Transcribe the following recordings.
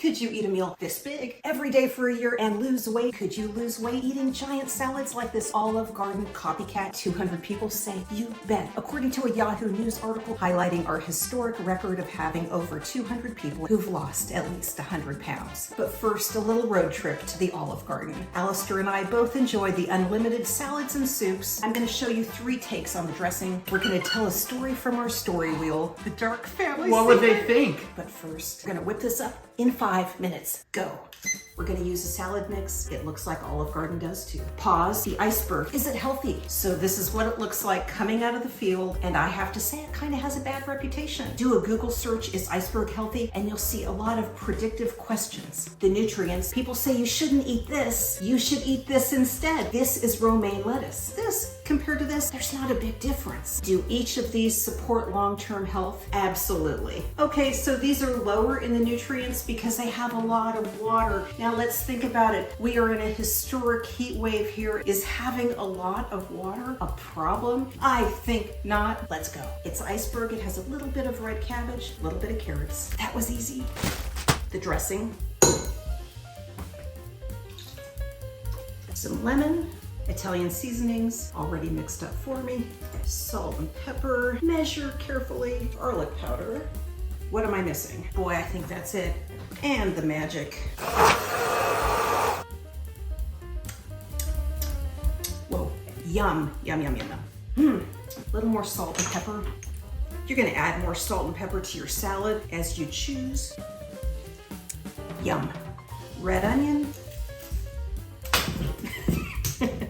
Could you eat a meal this big every day for a year and lose weight? Could you lose weight eating giant salads like this Olive Garden copycat? 200 people say you bet. According to a Yahoo News article highlighting our historic record of having over 200 people who've lost at least 100 pounds. But first, a little road trip to the Olive Garden. Alistair and I both enjoy the unlimited salads and soups. I'm going to show you 3 takes on the dressing. We're going to tell a story from our story wheel, the Dark Family What would Secret. they think? But first, we're going to whip this up in 5 minutes. Go. We're going to use a salad mix. It looks like Olive Garden does too. Pause. The iceberg. Is it healthy? So this is what it looks like coming out of the field, and I have to say it kind of has a bad reputation. Do a Google search, is iceberg healthy? And you'll see a lot of predictive questions. The nutrients. People say you shouldn't eat this. You should eat this instead. This is romaine lettuce. This compared to this, there's not a big difference. Do each of these support long-term health? Absolutely. Okay, so these are lower in the nutrients because they have a lot of water. Now let's think about it. We are in a historic heat wave here. Is having a lot of water a problem? I think not. Let's go. It's iceberg. It has a little bit of red cabbage, a little bit of carrots. That was easy. The dressing. Some lemon. Italian seasonings already mixed up for me. Salt and pepper. Measure carefully. Garlic powder. What am I missing? Boy, I think that's it. And the magic. Whoa, yum, yum, yum, yum, yum. A little more salt and pepper. You're gonna add more salt and pepper to your salad as you choose. Yum. Red onion.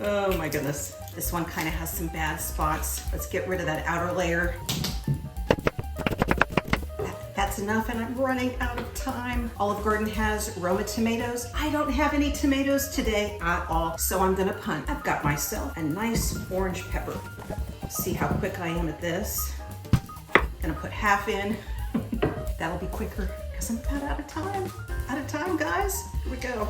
Oh my goodness. This one kind of has some bad spots. Let's get rid of that outer layer. That's enough, and I'm running out of time. Olive Garden has Roma tomatoes. I don't have any tomatoes today at all, so I'm gonna punt. I've got myself a nice orange pepper. See how quick I am at this. Gonna put half in. That'll be quicker because I'm about out of time. Out of time, guys. Here we go.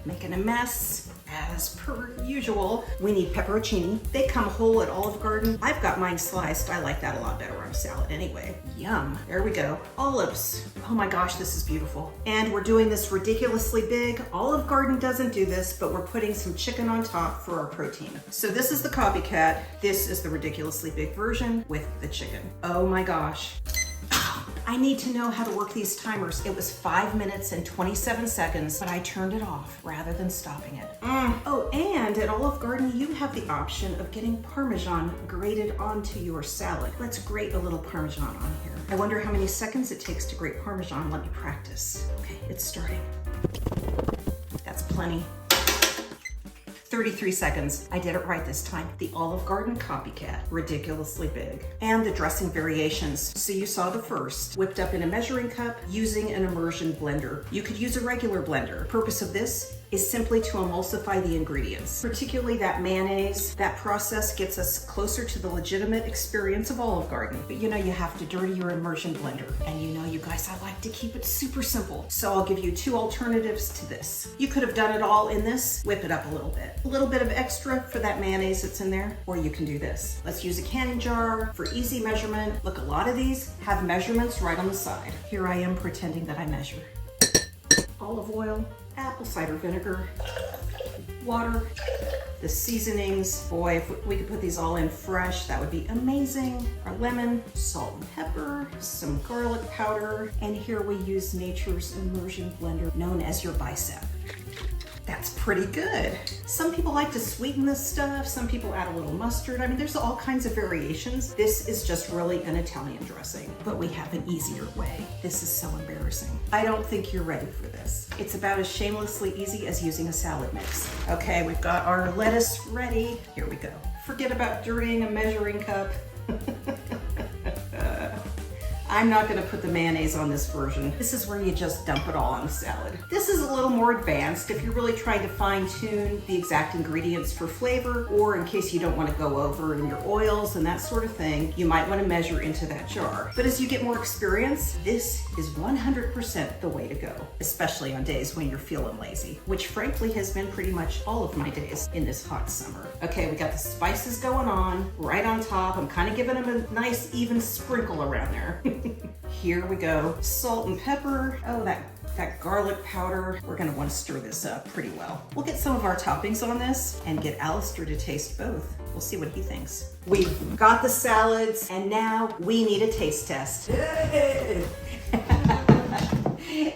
Making a mess. As per usual, we need pepperocini. They come whole at Olive Garden. I've got mine sliced. I like that a lot better on a salad anyway. Yum. There we go. Olives. Oh my gosh, this is beautiful. And we're doing this ridiculously big. Olive Garden doesn't do this, but we're putting some chicken on top for our protein. So this is the copycat. This is the ridiculously big version with the chicken. Oh my gosh. I need to know how to work these timers. It was 5 minutes and 27 seconds, but I turned it off rather than stopping it. Oh, and at Olive Garden, you have the option of getting Parmesan grated onto your salad. Let's grate a little Parmesan on here. I wonder how many seconds it takes to grate Parmesan. Let me practice. Okay, it's starting. That's plenty. 33 seconds. I did it right this time. The Olive Garden copycat, ridiculously big. And the dressing variations. So you saw the first, whipped up in a measuring cup using an immersion blender. You could use a regular blender. The purpose of this is simply to emulsify the ingredients, particularly that mayonnaise. That process gets us closer to the legitimate experience of Olive Garden. But you know you have to dirty your immersion blender. And you know, you guys, I like to keep it super simple. So I'll give you 2 alternatives to this. You could have done it all in this, whip it up a little bit. A little bit of extra for that mayonnaise that's in there, or you can do this. Let's use a canning jar for easy measurement. Look, a lot of these have measurements right on the side. Here I am pretending that I measure. Olive oil, apple cider vinegar, water, the seasonings. Boy, if we could put these all in fresh, that would be amazing. Our lemon, salt and pepper, some garlic powder, and here we use nature's immersion blender known as your bicep. That's pretty good. Some people like to sweeten this stuff. Some people add a little mustard. I mean, there's all kinds of variations. This is just really an Italian dressing, but we have an easier way. This is so embarrassing. I don't think you're ready for this. It's about as shamelessly easy as using a salad mix. Okay, we've got our lettuce ready. Here we go. Forget about dirtying a measuring cup. I'm not gonna put the mayonnaise on this version. This is where you just dump it all on the salad. This is a little more advanced if you're really trying to fine tune the exact ingredients for flavor, or in case you don't wanna go over in your oils and that sort of thing, you might wanna measure into that jar. But as you get more experience, this is 100% the way to go, especially on days when you're feeling lazy, which frankly has been pretty much all of my days in this hot summer. Okay, we got the spices going on, right on top. I'm kind of giving them a nice even sprinkle around there. Here we go. Salt and pepper. Oh, that garlic powder. We're gonna wanna stir this up pretty well. We'll get some of our toppings on this and get Alistair to taste both. We'll see what he thinks. We've got the salads, and now we need a taste test.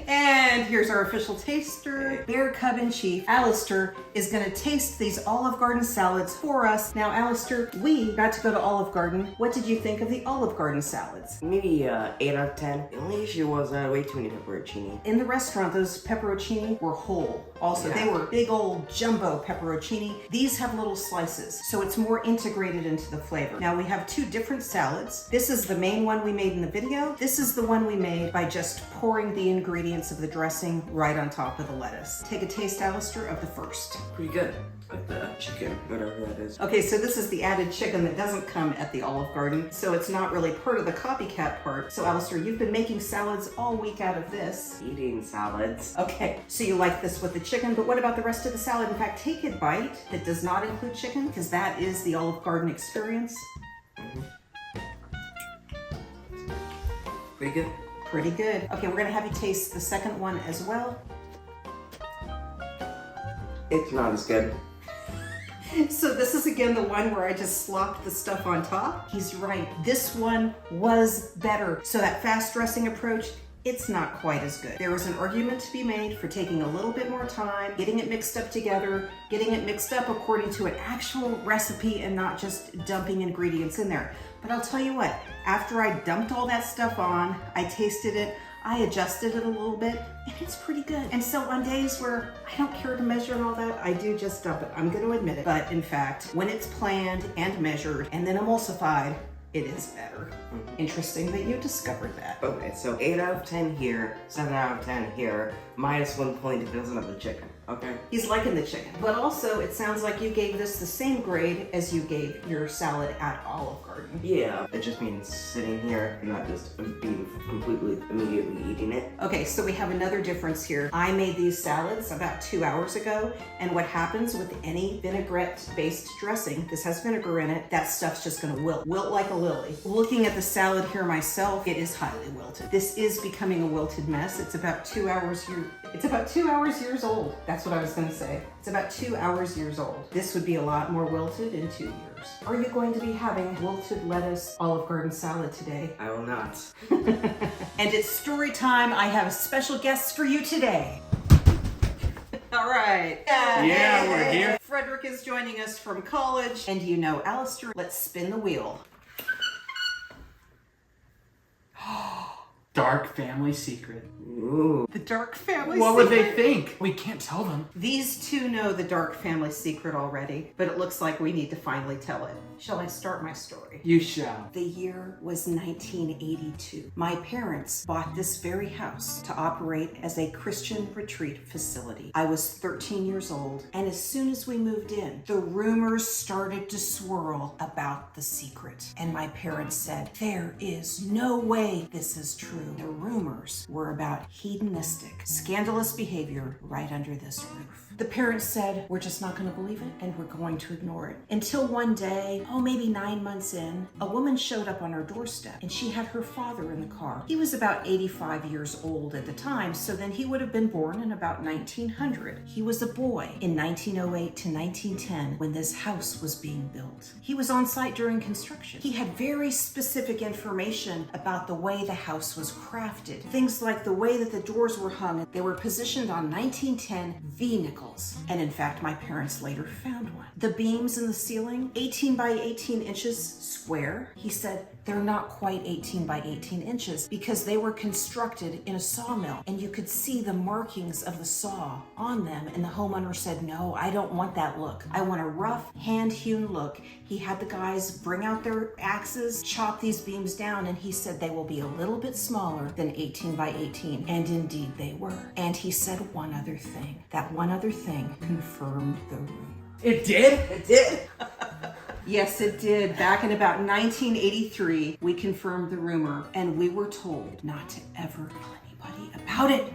And here's our official taster, Bear Cub in Chief. Alistair is gonna taste these Olive Garden salads for us. Now, Alistair, we got to go to Olive Garden. What did you think of the Olive Garden salads? Maybe 8 out of 10. The only issue was way too many pepperocini. In the restaurant, those pepperocini were whole. Also, Yeah. they were big old jumbo pepperocini. These have little slices, so it's more integrated into the flavor. Now, we have two different salads. This is the main one we made in the video. This is the one we made by just pouring the ingredients of the dressing right on top of the lettuce. Take a taste, Alistair, of the first. Pretty good. Like the chicken, whatever that is. Okay, so this is the added chicken that doesn't come at the Olive Garden, so it's not really part of the copycat part. So Alistair, you've been making salads all week out of this. Eating salads. Okay, so you like this with the chicken, but what about the rest of the salad? In fact, take a bite that does not include chicken, because that is the Olive Garden experience. Pretty good. Pretty good. Okay, we're gonna have you taste the second one as well. It's not as good. So this is again the one where I just slopped the stuff on top. He's right. This one was better. So that fast dressing approach, it's not quite as good. There was an argument to be made for taking a little bit more time, getting it mixed up together, getting it mixed up according to an actual recipe and not just dumping ingredients in there. But I'll tell you what, after I dumped all that stuff on, I tasted it, I adjusted it a little bit, and it's pretty good. And so on days where I don't care to measure and all that, I do just dump it. I'm gonna admit it. But in fact, when it's planned and measured and then emulsified, it is better. Interesting that you discovered that. Okay, so 8 out of 10 here, 7 out of 10 here, minus 1 point if it doesn't have the chicken. Okay. He's liking the chicken. But also, it sounds like you gave this the same grade as you gave your salad at Olive Garden. Yeah, it just means sitting here and not just being completely immediately eating it. Okay, so we have another difference here. I made these salads about 2 hours ago, and what happens with any vinaigrette-based dressing, this has vinegar in it, that stuff's just gonna wilt like a lily. Looking at the salad here myself, it is highly wilted. This is becoming a wilted mess. It's about 2 hours years old. That's what I was gonna say. It's about 2 hours years old. This would be a lot more wilted in 2 years. Are you going to be having wilted lettuce Olive Garden salad today? I will not. And it's story time. I have special guests for you today. All right. Yeah, we're here. Frederick is joining us from college. And you know Alistair. Let's spin the wheel. Dark family secret. Ooh. The dark family What secret. would they think? We can't tell them. These two know the dark family secret already, but it looks like we need to finally tell it. Shall I start my story? You shall. The year was 1982. My parents bought this very house to operate as a Christian retreat facility. I was 13 years old, and as soon as we moved in, the rumors started to swirl about the secret. And my parents said, there is no way this is true. The rumors were about hedonistic, scandalous behavior right under this roof. The parents said, we're just not going to believe it, and we're going to ignore it. Until one day, maybe 9 months in, a woman showed up on our doorstep, and she had her father in the car. He was about 85 years old at the time, so then he would have been born in about 1900. He was a boy in 1908 to 1910 when this house was being built. He was on site during construction. He had very specific information about the way the house was crafted. Things like the way that the doors were hung. They were positioned on 1910 V-nickels. And in fact, my parents later found one. The beams in the ceiling, 18 by 18 inches square. He said they're not quite 18 by 18 inches because they were constructed in a sawmill and you could see the markings of the saw on them. And the homeowner said, no, I don't want that look. I want a rough, hand-hewn look. He had the guys bring out their axes, chop these beams down, and he said they will be a little bit smaller than 18 by 18. And indeed they were. And he said one other thing. That one other thing confirmed the rumor. It did? It did. Yes, it did. Back in about 1983, we confirmed the rumor, and we were told not to ever tell anybody about it.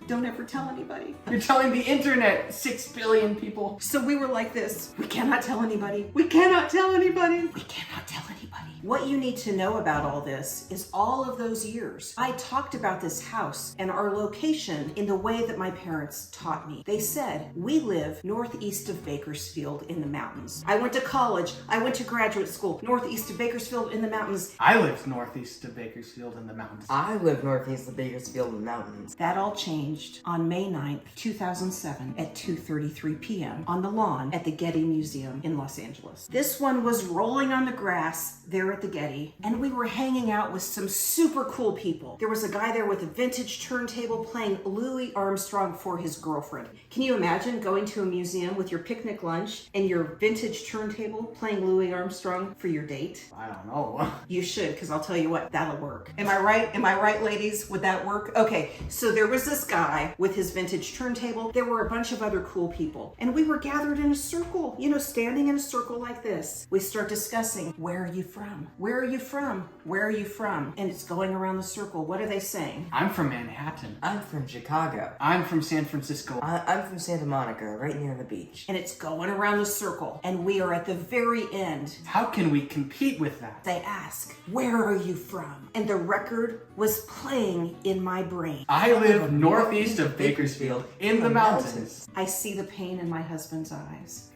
Don't ever tell anybody. You're telling the internet, 6 billion people. So we were like this. We cannot tell anybody. We cannot tell anybody. We cannot tell anybody. What you need to know about all this is all of those years, I talked about this house and our location in the way that my parents taught me. They said, we live northeast of Bakersfield in the mountains. I went to college. I went to graduate school northeast of Bakersfield in the mountains. I lived northeast of Bakersfield in the mountains. I live northeast of Bakersfield in the mountains. That all changed on May 9th, 2007 at 2:33 p.m. on the lawn at the Getty Museum in Los Angeles. This one was rolling on the grass there at the Getty, and we were hanging out with some super cool people. There was a guy there with a vintage turntable playing Louis Armstrong for his girlfriend. Can you imagine going to a museum with your picnic lunch and your vintage turntable playing Louis Armstrong for your date? I don't know. You should, because I'll tell you what, that'll work. Am I right? Am I right, ladies? Would that work? Okay, so there was this guy with his vintage turntable. There were a bunch of other cool people, and we were gathered in a circle, standing in a circle like this. We start discussing, where are you from? Where are you from? Where are you from? And it's going around the circle. What are they saying? I'm from Manhattan. I'm from Chicago. I'm from San Francisco. I'm from Santa Monica, right near the beach. And it's going around the circle, and we are at the very end. How can we compete with that? They ask, where are you from? And the record was playing in my brain. I live northeast of Bakersfield in the mountains. I see the pain in my husband's eyes.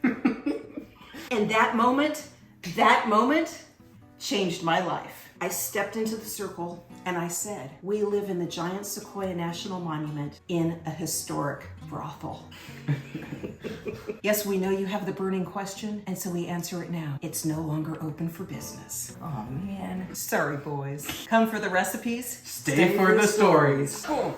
And that moment changed my life. I stepped into the circle and I said, we live in the giant Sequoia National Monument in a historic brothel. Yes, we know you have the burning question, and so we answer it now. It's no longer open for business. Oh man. Sorry, boys. Come for the recipes. Stay for the stories. Oh,